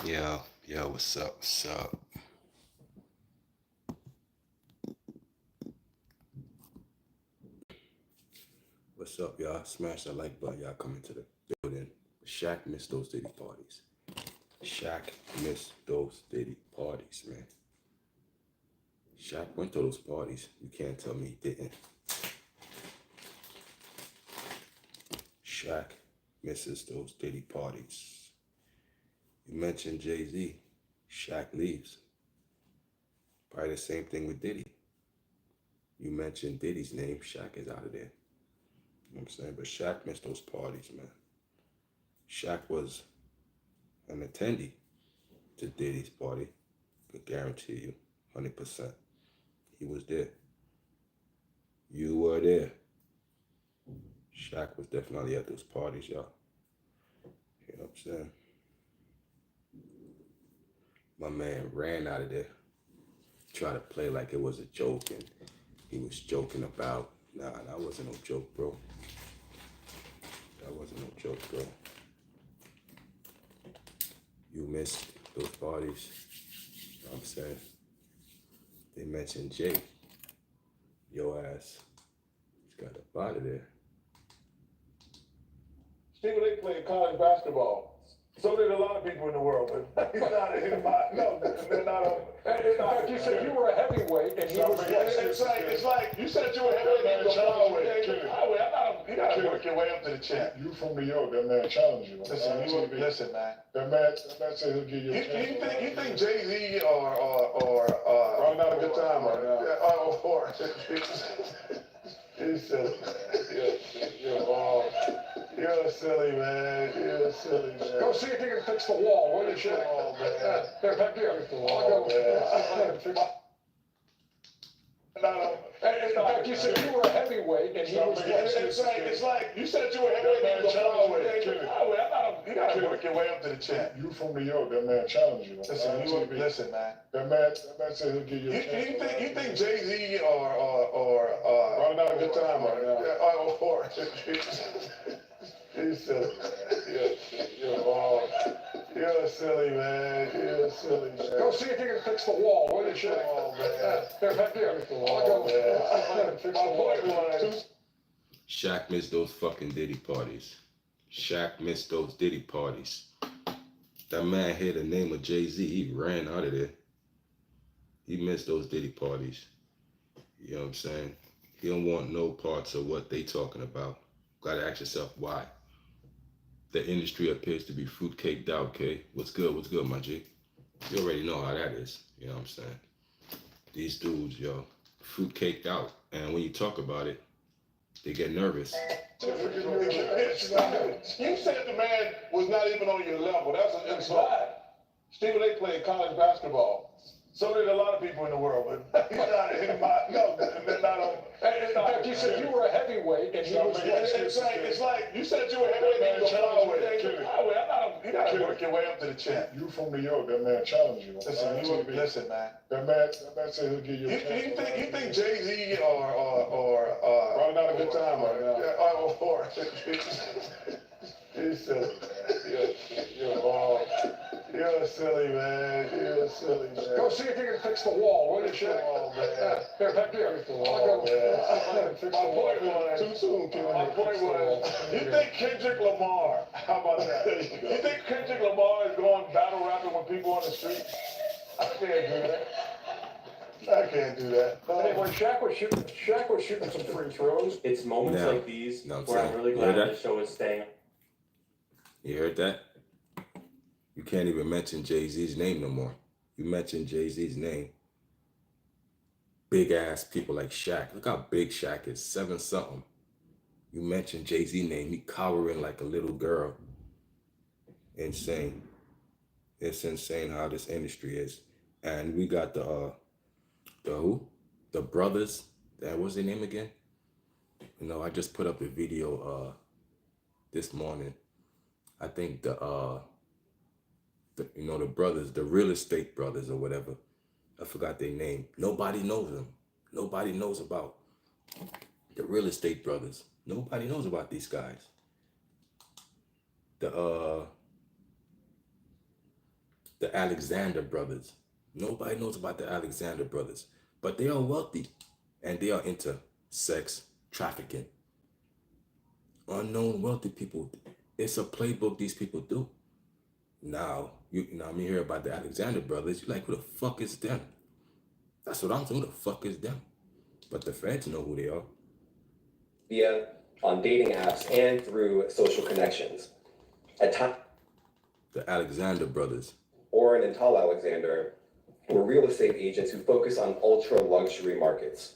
Yo, what's up? What's up? What's up, y'all? Smash that like button. Y'all coming to the building. Shaq missed those Diddy parties. Shaq missed those Diddy parties, man. Shaq went to those parties. You can't tell me he didn't. Shaq misses those Diddy parties. You mentioned Jay-Z. Shaq leaves. Probably the same thing with Diddy. You mentioned Diddy's name. Shaq is out of there. You know what I'm saying? But Shaq missed those parties, man. Shaq was an attendee to Diddy's party. I guarantee you, 100%. He was there. You were there. Shaq was definitely at those parties, y'all. You know what I'm saying? My man ran out of there. Tried to play like it was a joke and he was joking about. Nah, that wasn't no joke, bro. That wasn't no joke, bro. You missed those parties. You know what I'm saying? They mentioned Jay. Your ass just got up out of there. Stephen A. played college basketball. So did a lot of people in the world, but he's not anybody. No, they're not. In fact, you said you were a heavyweight, and he was. It's like you said you were a heavyweight. You gotta work your way up to the champ. You from New York? That man challenged you. Listen, man. That man said he'll give you a chance. You think Jay-Z or running out of good time right now? Or he's silly. You're silly, man. You're silly, man. Go see if you can fix the wall. What is it? Oh, man. There, back here. Oh, man. In fact, you said you were a heavyweight, and he was. It's like you said you were a heavyweight. You gotta work your way up to the champ. You from New York? That man challenged you. Listen, man. That man said he'll give you a chance. You think Jay-Z or running out of good time right now? Or he's silly. You're silly, man. You're silly, man. Go see if you can fix the wall. What is it? Oh, man. There, back here. Oh, man. Shaq missed those fucking Diddy parties. Shaq missed those Diddy parties. That man heard the name of Jay-Z, he ran out of there. He missed those Diddy parties. You know what I'm saying? He don't want no parts of what they talking about. Gotta ask yourself why. The industry appears to be fruitcaked out, okay? What's good, my G? You already know how that is. You know what I'm saying? These dudes, yo, fruitcaked out. And when you talk about it, they get nervous. You said the man was not even on your level. That's an insult. Stephen A. played college basketball. So did a lot of people in the world, but he's not anybody. No, they're not on. In fact, you said you were a heavyweight, and he was. It's like you said you were a heavyweight. You gotta work your way up to the champ. You from New York? That man challenged you. Listen, man. That man said he'll give you a chance. You think Jay-Z or running out of good time right now? Or he's silly. You're silly, man. You're silly, man. Go see if you can fix the wall. What is it? Oh, man. There, back here. Oh, man. Too soon, my point was, you think Kendrick Lamar, how about that? You think Kendrick Lamar is going battle rapping with people on the street? I can't do that. I can't do that. Hey, when Shaq was shooting some free throws. It's moments Now, like these know what I'm where I'm saying? really You glad heard the that? show is staying. You heard that? You can't even mention Jay-Z's name no more. You mention Jay-Z's name. Big ass people like Shaq. Look how big Shaq is, 7-something. You mention Jay-Z name, he cowering like a little girl. Insane. It's insane how this industry is. And we got the who? The brothers. That was their name again? You know, I just put up a video this morning. I think the brothers, the real estate brothers or whatever. I forgot their name. Nobody knows them. Nobody knows about the real estate brothers. Nobody knows about these guys. The The Alexander brothers. Nobody knows about the Alexander brothers, but they are wealthy and they are into sex trafficking. Unknown wealthy people. It's a playbook these people do. Now, you hear about the Alexander brothers, you're like, who the fuck is them? That's what I'm saying. Who the fuck is them? But the feds know who they are. Via on dating apps and through social connections. At times, The Alexander brothers. Oren and Tal Alexander were real estate agents who focus on ultra luxury markets.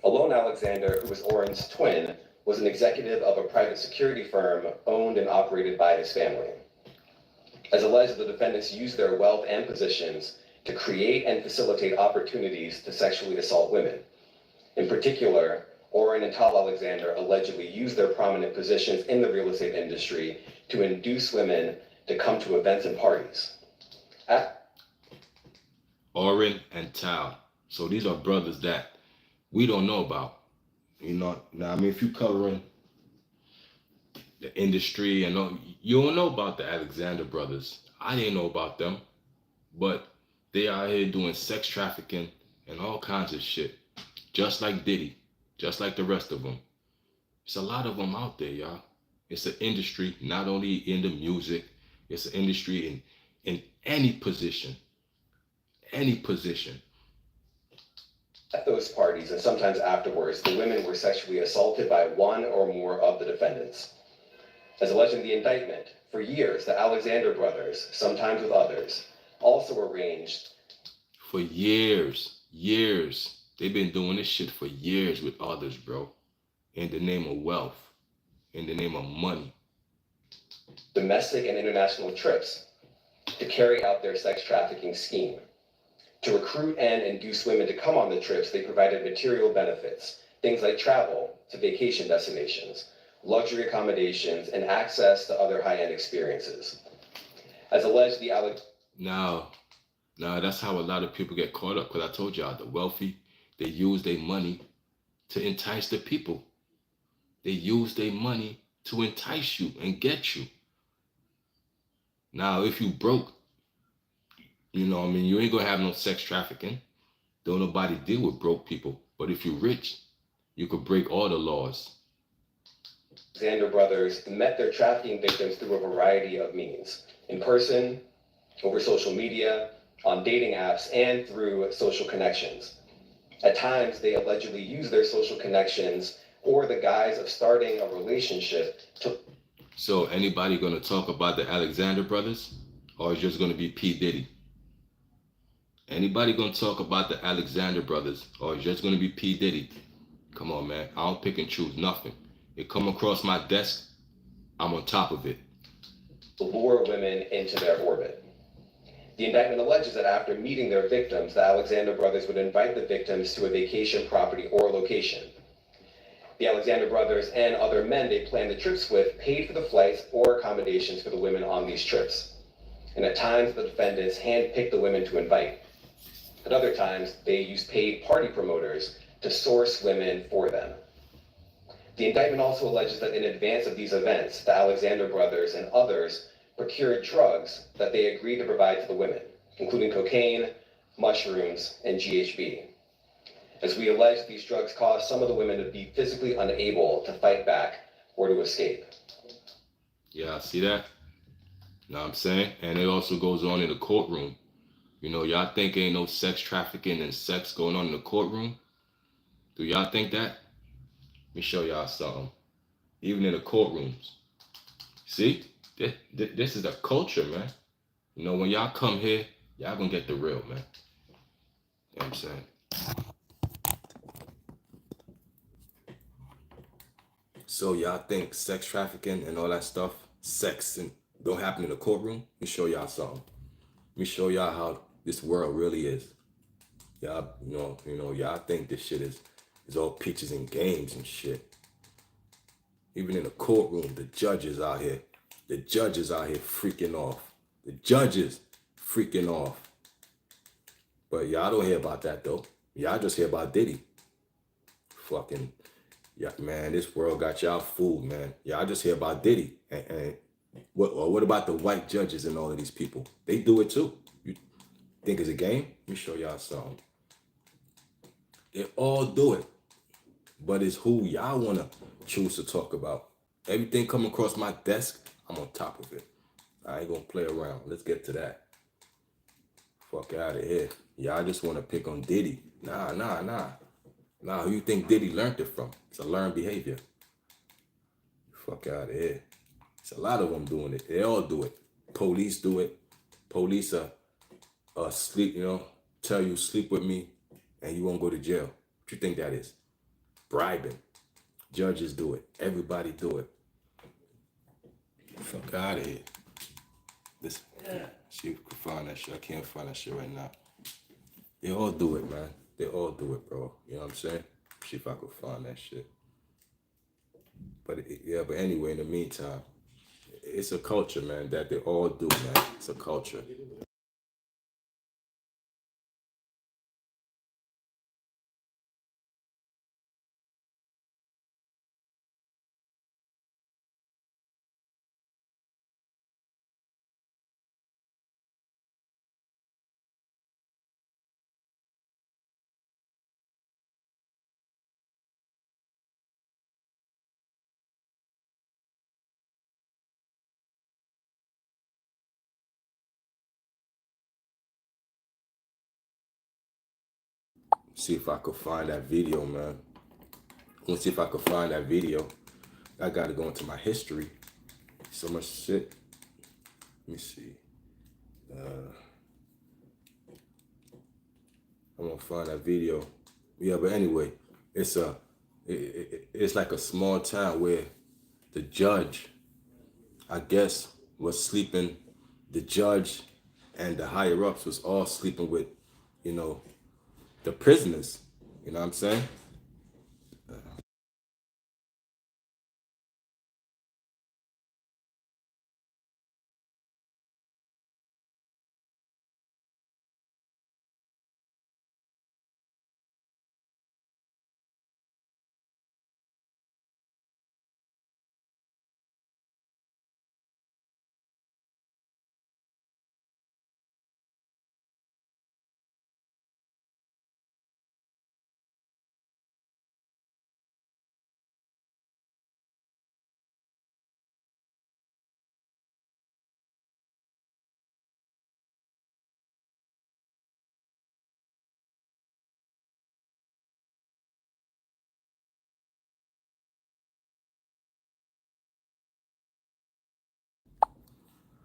Alone Alexander, who was Oren's twin, was an executive of a private security firm owned and operated by his family. As alleged, the defendants used their wealth and positions to create and facilitate opportunities to sexually assault women. In particular, Oren and Tal Alexander allegedly used their prominent positions in the real estate industry to induce women to come to events and parties. Oren and Tal. So these are brothers that we don't know about. Now I mean, if you covering the industry and all, you don't know about the Alexander brothers. I didn't know about them, but they are here doing sex trafficking and all kinds of shit, just like Diddy, just like the rest of them. It's a lot of them out there, y'all. It's an industry, not only in the music, it's an industry in any position. Any position. At those parties and sometimes afterwards, the women were sexually assaulted by one or more of the defendants. As alleged in the indictment, for years, the Alexander brothers, sometimes with others, also arranged. For years. They've been doing this shit for years with others, bro. In the name of wealth. In the name of money. Domestic and international trips to carry out their sex trafficking scheme. To recruit and induce women to come on the trips, they provided material benefits, things like travel to vacation destinations, luxury accommodations, and access to other high-end experiences. As alleged, Now, that's how a lot of people get caught up, because I told y'all, the wealthy, they use their money to entice the people. They use their money to entice you and get you. Now, if you broke, you ain't gonna have no sex trafficking. Don't nobody deal with broke people. But if you're rich, you could break all the laws. Alexander brothers met their trafficking victims through a variety of means. In person, over social media, on dating apps, and through social connections. At times, they allegedly used their social connections or the guise of starting a relationship to... So anybody gonna talk about the Alexander brothers? Or is just gonna be P. Diddy? Anybody gonna talk about the Alexander brothers? Or is just gonna be P. Diddy? Come on, man. I don't pick and choose nothing. It come across my desk, I'm on top of it. Lure women into their orbit. The indictment alleges that after meeting their victims, the Alexander brothers would invite the victims to a vacation property or location. The Alexander brothers and other men they planned the trips with paid for the flights or accommodations for the women on these trips. And at times, the defendants handpicked the women to invite. At other times, they used paid party promoters to source women for them. The indictment also alleges that in advance of these events, the Alexander brothers and others procured drugs that they agreed to provide to the women, including cocaine, mushrooms, and GHB. As we allege, these drugs caused some of the women to be physically unable to fight back or to escape. Yeah, see that? Know what I'm saying? And it also goes on in the courtroom. Y'all think ain't no sex trafficking and sex going on in the courtroom? Do y'all think that? Let me show y'all something. Even in the courtrooms. See? This is a culture, man. When y'all come here, y'all gonna get the real, man. You know what I'm saying? So y'all think sex trafficking and all that stuff, sex and don't happen in the courtroom? Let me show y'all something. Let me show y'all how this world really is. Y'all, y'all think this shit is all peaches and games and shit. Even in the courtroom, the judges out here freaking off. The judges freaking off. But y'all don't hear about that though. Y'all just hear about Diddy. Fucking, yeah, man, this world got y'all fooled, man. Y'all just hear about Diddy. And what about the white judges and all of these people? They do it too. Think it's a game? Let me show y'all something. They all do it, but it's who y'all want to choose to talk about. Everything come across my desk, I'm on top of it. I ain't gonna play around. Let's get to that. Fuck out of here. Y'all just want to pick on Diddy. Nah, who you think Diddy learned it from? It's a learned behavior. Fuck out of here. It's a lot of them doing it. They all do it. Police do it. Police sleep, tell you sleep with me and you won't go to jail. What you think that is? Bribing. Judges do it. Everybody do it. Fuck out of here. This, see if we can find that shit. I can't find that shit right now. They all do it, man. They all do it, bro. You know what I'm saying? See if I can find that shit. But but anyway, in the meantime, it's a culture, man, that they all do, man. It's a culture. See if I could find that video, man. I want to see if I could find that video. I got to go into my history. So much shit. Let me see. I'm gonna find that video. Yeah, but anyway, it's like a small town where the judge, I guess, was sleeping. The judge and the higher ups was all sleeping with, the prisoners. You know what I'm saying?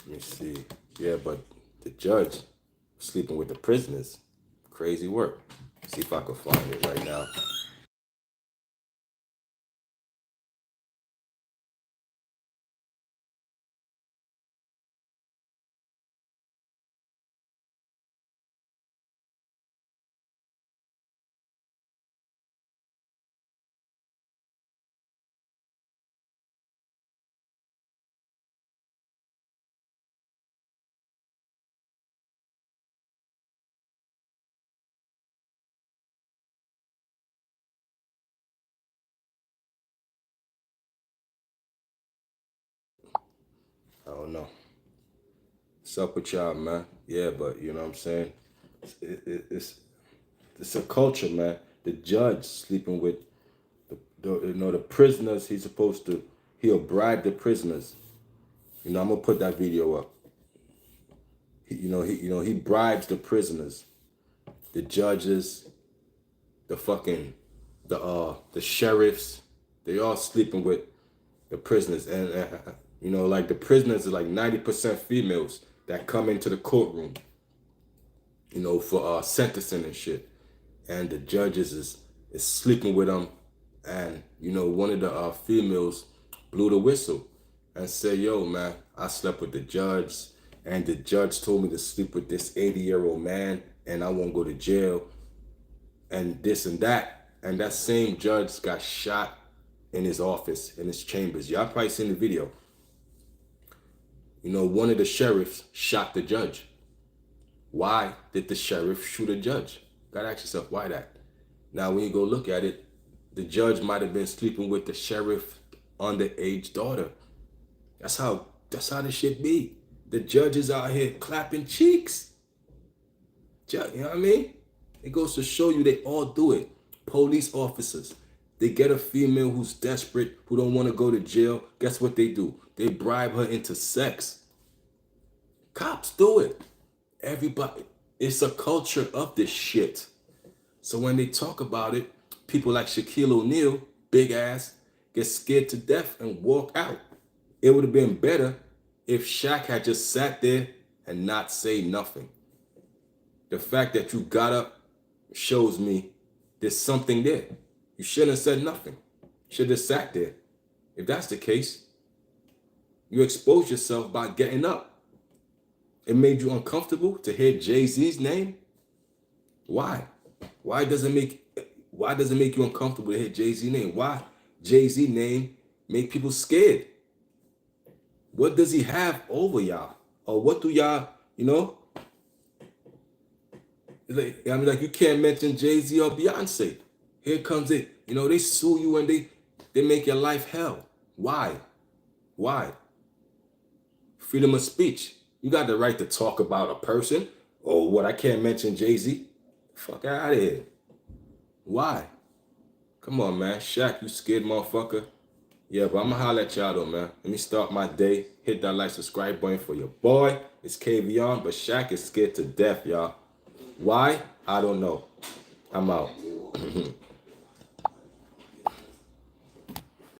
Let me see. Yeah, but the judge sleeping with the prisoners. Crazy work. See if I can find it right now. I don't know. What's up with y'all, man? Yeah, but you know what I'm saying? It's a culture, man. The judge sleeping with the prisoners. He'll bribe the prisoners. I'm gonna put that video up. He bribes the prisoners, the judges, the sheriffs. They all sleeping with the prisoners, and like the prisoners are like 90% females that come into the courtroom, for sentencing and shit, and the judges is sleeping with them, and one of the females blew the whistle and said, "Yo, man, I slept with the judge, and the judge told me to sleep with this 80-year-old man, and I won't go to jail, and this and that." And that same judge got shot in his office, in his chambers. Y'all probably seen the video. One of the sheriffs shot the judge. Why did the sheriff shoot a judge? Gotta ask yourself, why that? Now, when you go look at it, the judge might have been sleeping with the sheriff's underage daughter. That's how this shit be. The judge is out here clapping cheeks. You know what I mean? It goes to show you they all do it. Police officers, they get a female who's desperate, who don't want to go to jail. Guess what they do? They bribe her into sex. Cops do it. Everybody. It's a culture of this shit. So when they talk about it, people like Shaquille O'Neal, big ass, get scared to death and walk out. It would have been better if Shaq had just sat there and not say nothing. The fact that you got up shows me there's something there. You shouldn't have said nothing. You should have sat there. If that's the case, you exposed yourself by getting up. It made you uncomfortable to hear Jay-Z's name? Why? Why does it make you uncomfortable to hear Jay-Z's name? Why Jay-Z's name make people scared? What does he have over y'all? Or what do y'all, you know? Like, I mean, like you can't mention Jay-Z or Beyonce. Here comes it. You know, they sue you and they make your life hell. Why? Why? Freedom of speech. You got the right to talk about a person. Or what, I can't mention Jay-Z? Fuck out of here. Why? Come on, man. Shaq, you scared motherfucker. Yeah, but I'm gonna holler at y'all though, man. Let me start my day. Hit that like, subscribe button for your boy. It's KVon, but Shaq is scared to death, y'all. Why? I don't know. I'm out.